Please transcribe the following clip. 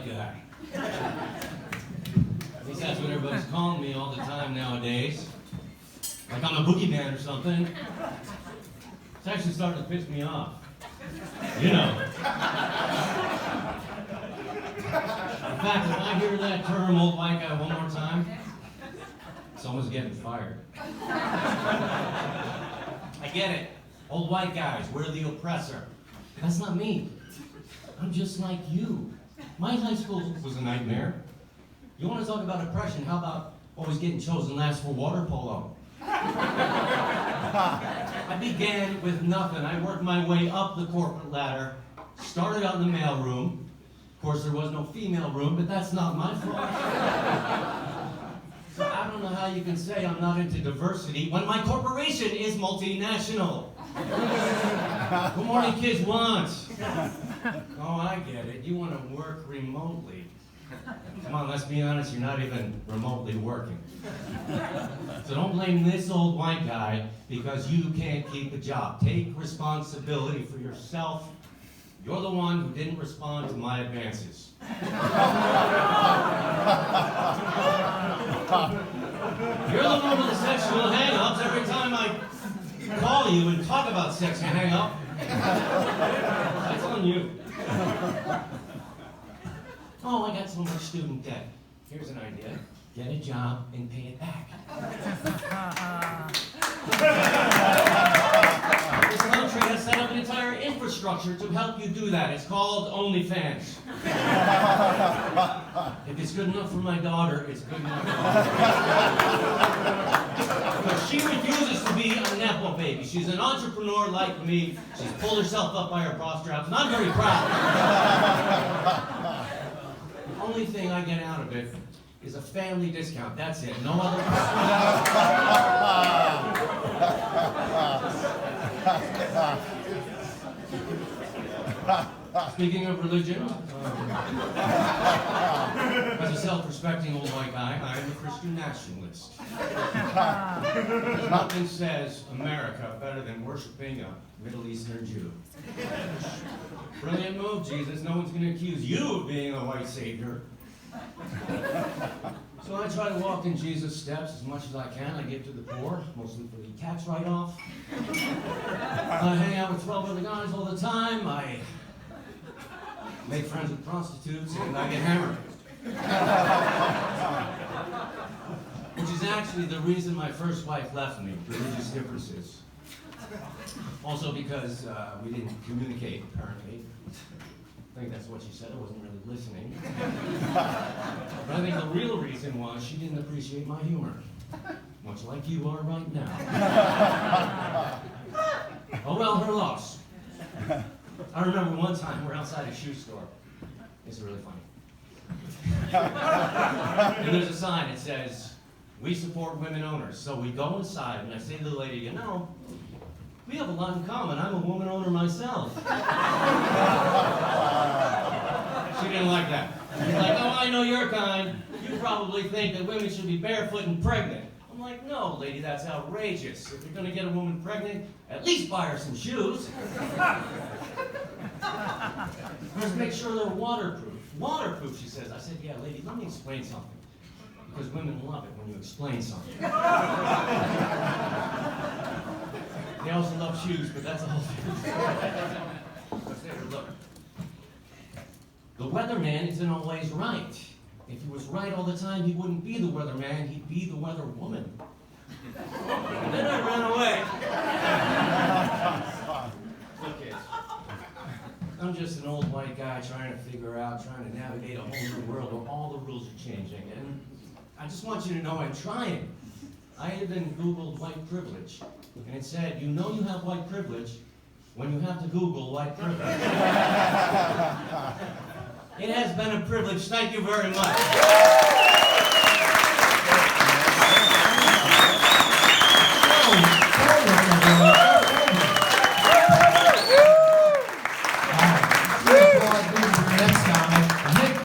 white guy. At least that's what everybody's calling me all the time nowadays. Like I'm a boogeyman or something. It's actually starting to piss me off. You know. In fact, if I hear that term, old white guy, one more time, someone's getting fired. I get it. Old white guys, we're the oppressor. That's not me. I'm just like you. My high school was a nightmare. You want to talk about oppression? How about always getting chosen last for water polo? I began with nothing. I worked my way up the corporate ladder, started out in the mailroom. Of course, there was no female room, but that's not my fault. So I don't know how you can say I'm not into diversity when my corporation is multinational. Good morning, kids want. Oh, I get it. You want to work remotely. Come on, let's be honest, you're not even remotely working. So don't blame this old white guy because you can't keep a job. Take responsibility for yourself. You're the one who didn't respond to my advances. You're the one with the sexual hang-ups every time I call you and talk about sex and hang-up. That's on you. Oh, I got so much student debt. Here's an idea. Get a job and pay it back. This country has set up an entire infrastructure to help you do that. It's called OnlyFans. If it's good enough for my daughter, it's good enough for me. Because she refuses to be a Nepo baby. She's an entrepreneur like me. She's pulled herself up by her bra straps, and I'm very proud. The only thing I get out of it is a family discount. That's it. No other. Speaking of religion, as a self-respecting old white guy, I am a Christian nationalist. Nothing says America better than worshiping a Middle Eastern Jew. Brilliant move, Jesus. No one's going to accuse you of being a white savior. So I try to walk in Jesus' steps as much as I can. I give to the poor, mostly for the tax write-off. I hang out with 12 other guys all the time. I make friends with prostitutes, and I get hammered. Which is actually the reason my first wife left me, religious differences. Also because we didn't communicate, apparently. I think that's what she said. I wasn't really listening. But I think the real reason was she didn't appreciate my humor. Much like you are right now. Oh well, her loss. I remember one time we're outside a shoe store. It's really funny. And there's a sign that says, "We support women owners." So we go inside and I say to the lady, "You know, we have a lot in common. I'm a woman owner myself." She didn't like that. She's like, "Oh, I know your kind. You probably think that women should be barefoot and pregnant." I'm like, "No, lady, that's outrageous. If you're going to get a woman pregnant, at least buy her some shoes. Just make sure they're waterproof." "Waterproof," she says. I said, "Yeah, lady, let me explain something. Because women love it when you explain something." They also love shoes, but that's a whole different story. Look, the weatherman isn't always right. If he was right all the time, he wouldn't be the weatherman, he'd be the weather woman. And then I ran away. Okay. I'm just an old white guy trying to navigate a whole new world where all the rules are changing. And I just want you to know I'm trying. I even Googled white privilege. And it said, you know you have white privilege when you have to Google white privilege. It has been a privilege. Thank you very much.